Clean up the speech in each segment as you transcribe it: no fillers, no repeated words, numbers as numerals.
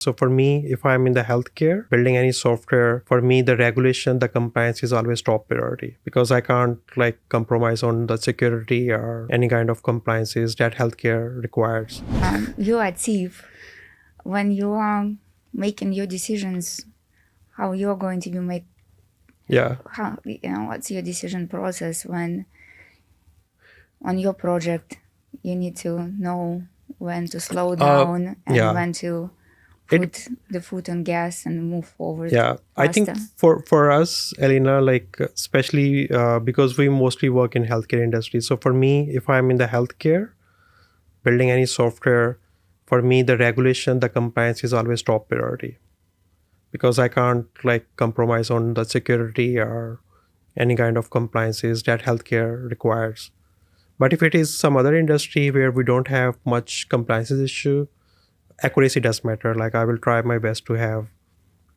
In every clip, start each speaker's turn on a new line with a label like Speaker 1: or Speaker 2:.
Speaker 1: So for me, if I'm in the healthcare, building any software, for me, the regulation, the compliance is always top priority because I can't compromise on the security or any kind of compliances that healthcare requires.
Speaker 2: You Atif, when you are making your decisions, how you're going to be made?
Speaker 1: Yeah.
Speaker 2: What's your decision process when on your project you need to know when to slow down and when to put the foot on gas and move forward?
Speaker 1: Yeah, faster. I think for us, Elena, especially because we mostly work in healthcare industry. So for me, if I'm in the healthcare, building any software, for me, the regulation, the compliance is always top priority because I can't compromise on the security or any kind of compliances that healthcare requires. But if it is some other industry where we don't have much compliances issue, accuracy does matter. I will try my best to have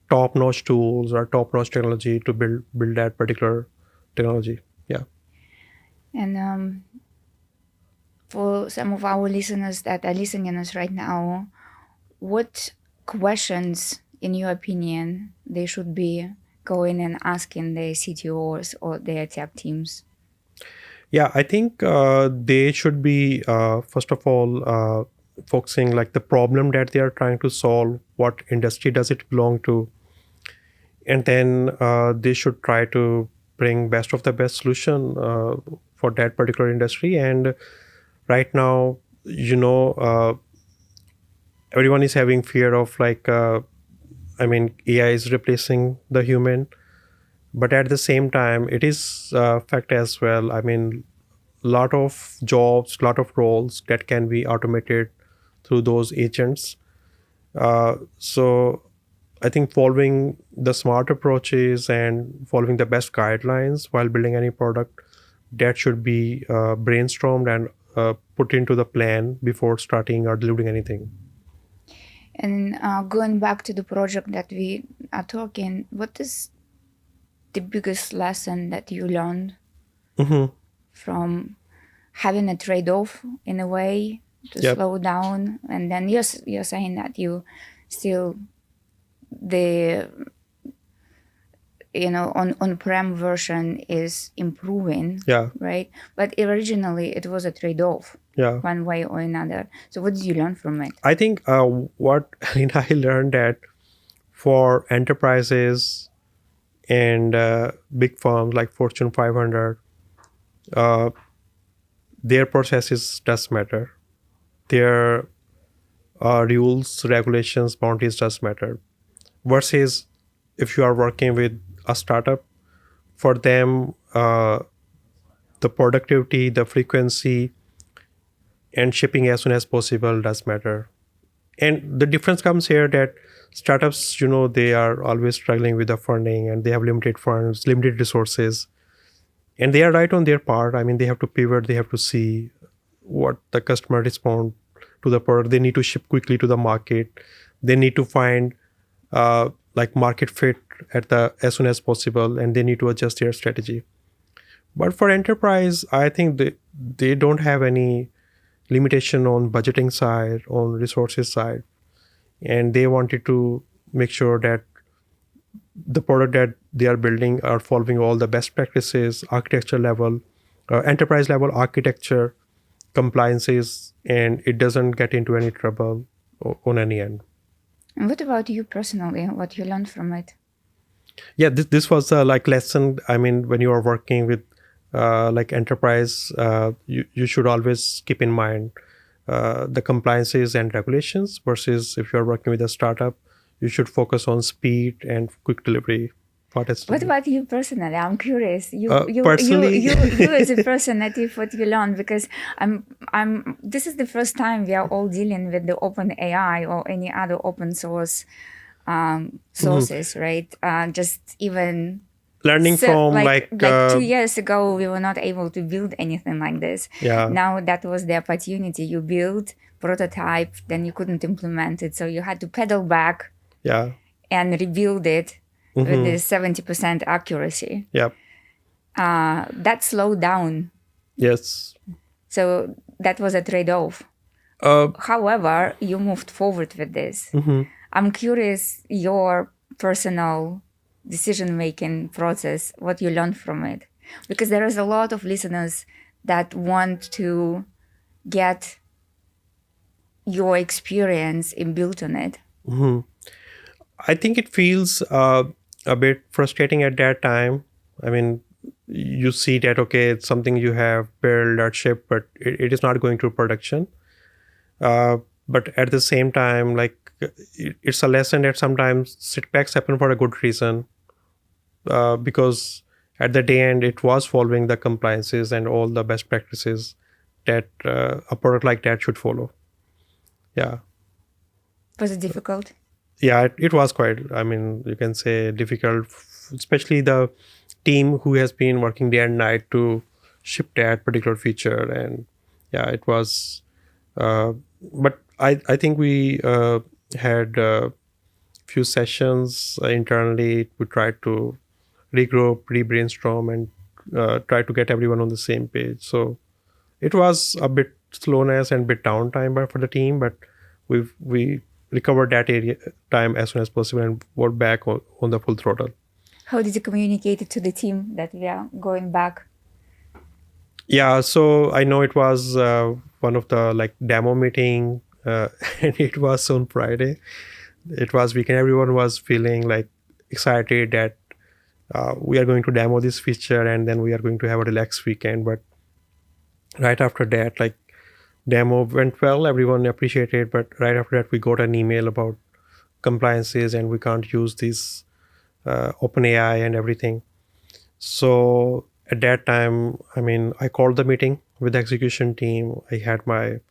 Speaker 1: top-notch tools or top-notch technology to build that particular technology. Yeah.
Speaker 2: And for some of our listeners that are listening to us right now, what questions, in your opinion, they should be going and asking their CTOs or their tech teams?
Speaker 1: Yeah, I think they should be, first of all, focusing the problem that they are trying to solve, what industry does it belong to, and then they should try to bring best of the best solution for that particular industry. And right now, everyone is having fear of AI is replacing the human, but at the same time, it is fact as well. Lot of jobs, lot of roles that can be automated through those agents. So I think following the smart approaches and following the best guidelines while building any product, that should be brainstormed and put into the plan before starting or delivering anything.
Speaker 2: And going back to the project that we are talking, what is the biggest lesson that you learned from having a trade-off in a way to slow down? And then you're saying that you still the on-prem version is improving, right? But originally it was a trade-off, one way or another. So what did you learn from it?
Speaker 1: I think what I learned that for enterprises and big firms like Fortune 500, their processes does matter. Their rules, regulations, boundaries does matter. Versus if you are working with a startup, for them, the productivity, the frequency, and shipping as soon as possible does matter. And the difference comes here that startups, they are always struggling with the funding and they have limited funds, limited resources. And they are right on their part. They have to pivot. They have to see what the customer respond to the product. They need to ship quickly to the market. They need to find market fit as soon as possible, and they need to adjust their strategy. But for enterprise, I think they don't have any limitation on budgeting side, on resources side, and they wanted to make sure that the product that they are building are following all the best practices, architecture level, enterprise level architecture, compliances, and it doesn't get into any trouble on any end.
Speaker 2: And what about you personally? What you learned from it?
Speaker 1: Yeah, this was a lesson. When you are working with enterprise, you should always keep in mind the compliances and regulations versus if you're working with a startup, you should focus on speed and quick delivery.
Speaker 2: What about you personally? I'm curious.
Speaker 1: Personally,
Speaker 2: you as a person, Atif, what you learned? Because this is the first time we are all dealing with the open AI or any other open source sources, right? Just even
Speaker 1: learning from
Speaker 2: 2 years ago, we were not able to build anything like this.
Speaker 1: Yeah.
Speaker 2: Now that was the opportunity. You build, prototype, then you couldn't implement it, so you had to pedal back.
Speaker 1: Yeah.
Speaker 2: And rebuild it with this 70% accuracy.
Speaker 1: Yep.
Speaker 2: That slowed down.
Speaker 1: Yes.
Speaker 2: So that was a trade-off. However, you moved forward with this. I'm curious your personal decision-making process, what you learned from it. Because there is a lot of listeners that want to get your experience and build on it.
Speaker 1: I think it feels a bit frustrating at that time. I mean, you see that, okay, it's something you have built or shipped, but it is not going to production. But at the same time, like, it's a lesson that sometimes setbacks happen for a good reason, because at the day end, it was following the compliances and all the best practices that a product like that should follow. Yeah.
Speaker 2: Was it difficult?
Speaker 1: Yeah, it was quite, I mean, you can say difficult, especially the team who has been working day and night to ship that particular feature. And yeah, it was, but I think we had a few sessions internally. We tried to regroup, re-brainstorm, and try to get everyone on the same page. So it was a bit slowness and bit downtime for the team, but we recovered that area time as soon as possible and were back on the full throttle.
Speaker 2: How did you communicate it to the team that we are going back?
Speaker 1: Yeah, so I know it was one of the like demo meeting, and it was on Friday. It was weekend. Everyone was feeling like excited that we are going to demo this feature and then we are going to have a relaxed weekend. But right after that, like, demo went well, everyone appreciated, but right after that we got an email about compliances and we can't use this open AI and everything. So at that time, I mean, I called the meeting with the execution team. I had my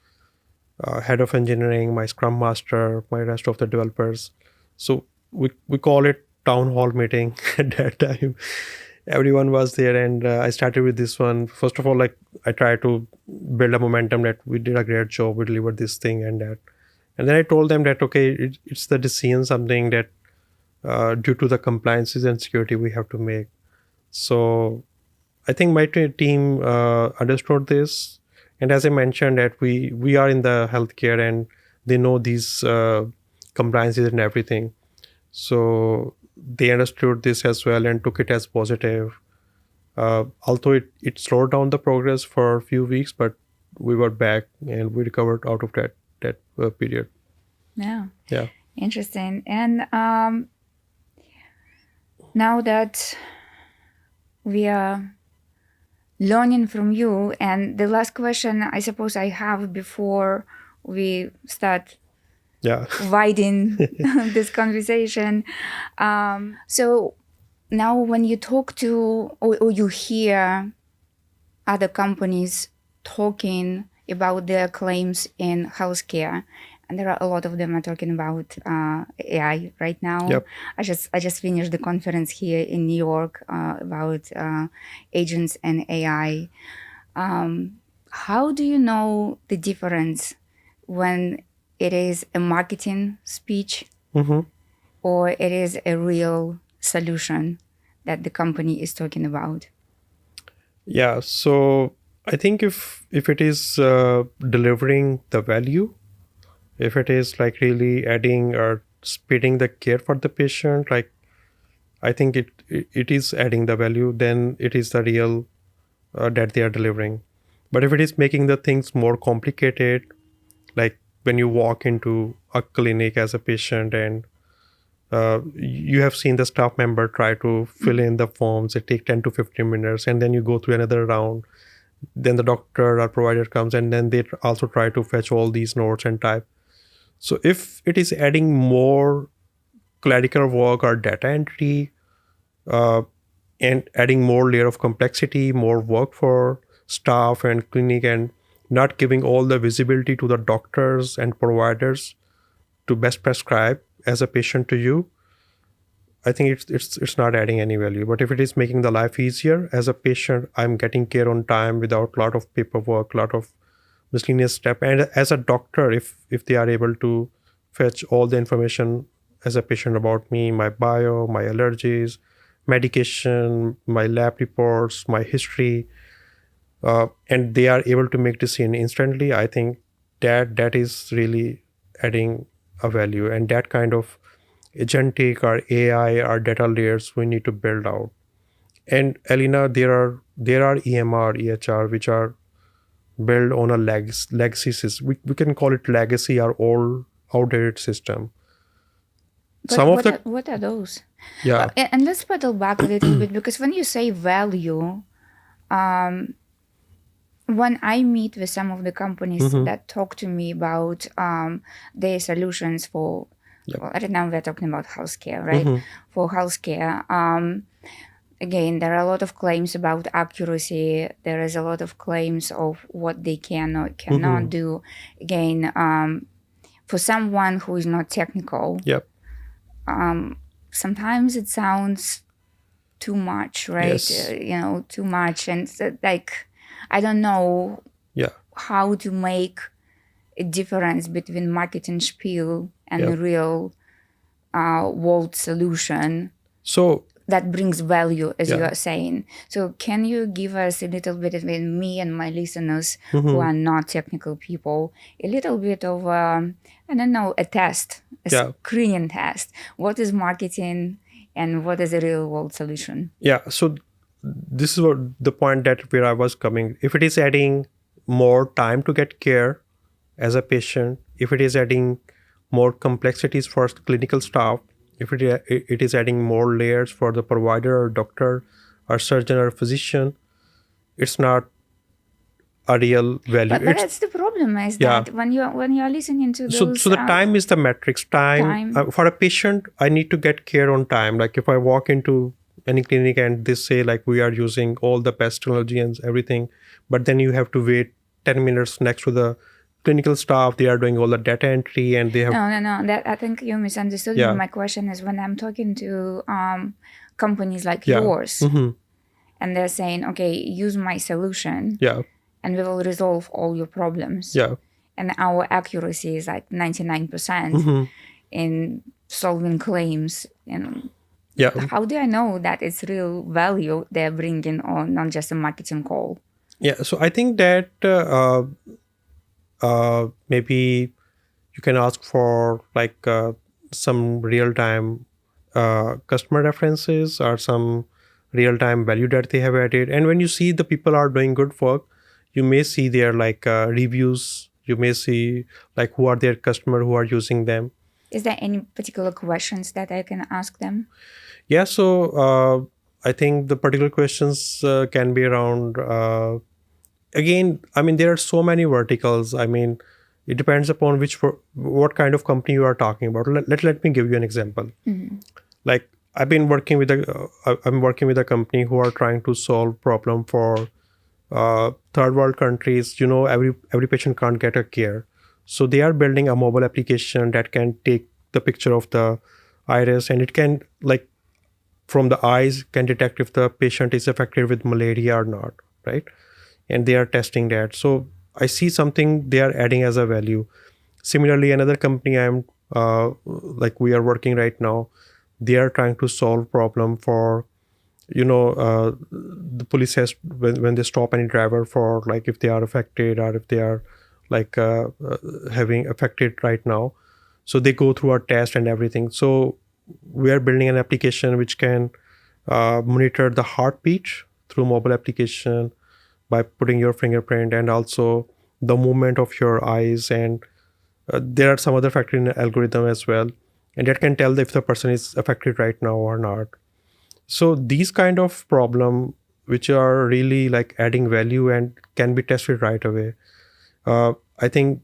Speaker 1: head of engineering, my scrum master, my rest of the developers. So we call it town hall meeting. At that time everyone was there, and I started with this one. First of all, like, I tried to build a momentum that we did a great job, we delivered this thing and that. And then I told them that, okay, it's the decision, something that due to the compliances and security we have to make. So I think my team understood this. And as I mentioned, that we are in the healthcare and they know these compliances and everything. So they understood this as well and took it as positive. Although it slowed down the progress for a few weeks, but we were back and we recovered out of that period.
Speaker 2: Yeah. Interesting. And now that we are learning from you, and the last question I suppose I have before we start widen this conversation. So now when you talk to or you hear other companies talking about their claims in healthcare, and there are a lot of them are talking about AI right now.
Speaker 1: Yep.
Speaker 2: I just finished the conference here in New York about agents and AI. How do you know the difference when it is a marketing speech or it is a real solution that the company is talking about?
Speaker 1: Yeah, so I think if it is delivering the value, if it is like really adding or speeding the care for the patient, like, I think it is adding the value, then it is the real that they are delivering. But if it is making the things more complicated, like when you walk into a clinic as a patient and you have seen the staff member try to fill in the forms, it takes 10 to 15 minutes, and then you go through another round. Then the doctor or provider comes, and then they also try to fetch all these notes and type. So if it is adding more clerical work or data entry, and adding more layer of complexity, more work for staff and clinic, and not giving all the visibility to the doctors and providers to best prescribe as a patient to you, I think it's not adding any value. But if it is making the life easier as a patient, I'm getting care on time without a lot of paperwork, a lot of miscellaneous step. And as a doctor, if they are able to fetch all the information as a patient about me, my bio, my allergies, medication, my lab reports, my history, and they are able to make decision instantly, I think that is really adding a value, and that kind of agentic or AI or data layers we need to build out. And Elena, there are EMR, EHR, which are built on a legacy system. We can call it legacy or old outdated system.
Speaker 2: But
Speaker 1: Some of the
Speaker 2: what are those?
Speaker 1: yeah
Speaker 2: And let's pedal back a little bit, because when you say value, when I meet with some of the companies that talk to me about their solutions for, well, right now we're talking about healthcare, right? For healthcare, again, there are a lot of claims about accuracy. There is a lot of claims of what they can or cannot do. Again, for someone who is not technical,
Speaker 1: yep
Speaker 2: sometimes it sounds too much, right?
Speaker 1: yes
Speaker 2: Too much. And so, like, I don't know
Speaker 1: yeah
Speaker 2: how to make a difference between marketing spiel and
Speaker 1: yep.
Speaker 2: a real world solution
Speaker 1: So
Speaker 2: that brings value, as you
Speaker 1: yeah
Speaker 2: are saying. So can you give us a little bit of, me and my listeners who are not technical people, a little bit of, I don't know, a test, a
Speaker 1: yeah
Speaker 2: screening test? What is marketing and what is a real world solution?
Speaker 1: yeah so this is what the point that where I was coming. If it is adding more time to get care as a patient, if it is adding more complexities for clinical staff, if it is adding more layers for the provider or doctor or surgeon or physician, it's not a real value.
Speaker 2: But
Speaker 1: It's
Speaker 2: that's the problem, is
Speaker 1: yeah.
Speaker 2: that when you're listening to
Speaker 1: So
Speaker 2: those
Speaker 1: so the time is the metrics. Time
Speaker 2: time.
Speaker 1: for a patient, I need to get care on time. Like if I walk into any clinic and they say like we are using all the best technology and everything, but then you have to wait 10 minutes next to the clinical staff. They are doing all the data entry and they have
Speaker 2: No. That, I think you misunderstood me.
Speaker 1: yeah
Speaker 2: My question is, when I'm talking to companies like
Speaker 1: yeah
Speaker 2: yours, and they're saying, okay, use my solution
Speaker 1: yeah
Speaker 2: and we will resolve all your problems.
Speaker 1: yeah
Speaker 2: And our accuracy is like 99% in solving claims. And
Speaker 1: yeah
Speaker 2: how do I know that it's real value they're bringing, or not just a marketing call?
Speaker 1: yeah. So I think that maybe you can ask for like some real-time customer references or some real-time value that they have added. And when you see the people are doing good work, you may see their like reviews. You may see like who are their customer who are using them.
Speaker 2: Is there any particular questions that I can ask them?
Speaker 1: Yeah. So I think the particular questions can be around. Again, I mean, there are so many verticals. I mean, it depends upon what kind of company you are talking about. Let me give you an example. Like I'm working with a company who are trying to solve problem for third world countries. Every patient can't get a care, so they are building a mobile application that can take the picture of the iris, and it can like from the eyes can detect if the patient is affected with malaria or not, right? And they are testing that. So I see something they are adding as a value. Similarly, another company I'm like we are working right now, they are trying to solve problem for the police has when they stop any driver for like if they are affected or if they are like having affected right now, so they go through our test and everything. So we are building an application which can monitor the heartbeat through mobile application by putting your fingerprint and also the movement of your eyes, and there are some other factor in the algorithm as well, and that can tell if the person is affected right now or not. So these kind of problem which are really like adding value and can be tested right away, I think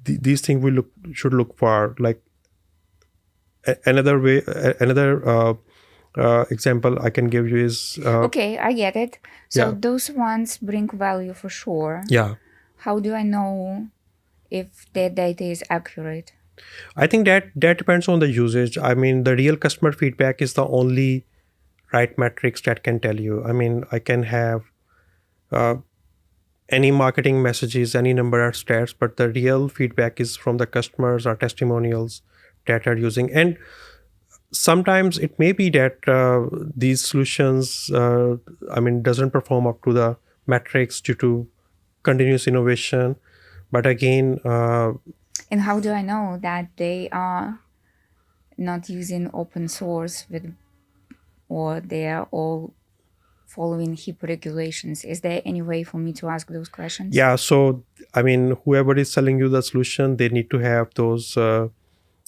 Speaker 1: these things we should look for. Like another example I can give you is
Speaker 2: Okay, I get it. So
Speaker 1: yeah
Speaker 2: those ones bring value for sure.
Speaker 1: yeah
Speaker 2: How do I know if their data is accurate?
Speaker 1: I think that depends on the usage. I mean, the real customer feedback is the only right metrics that can tell you. I mean, I can have any marketing messages, any number of stats, but the real feedback is from the customers or testimonials that are using. And sometimes it may be that these solutions, doesn't perform up to the metrics due to continuous innovation. But again,
Speaker 2: And how do I know that they are not using open source with, or they are all following HIPAA regulations? Is there any way for me to ask those questions?
Speaker 1: Yeah, so I mean, whoever is selling you the solution, they need to have those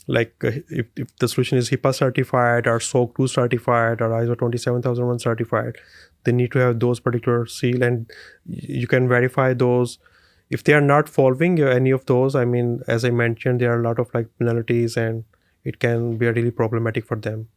Speaker 1: if the solution is HIPAA certified or SOC 2 certified or ISO 27001 certified, they need to have those particular seal, and you can verify those. If they are not following any of those, I mean, as I mentioned, there are a lot of like penalties, and it can be really problematic for them.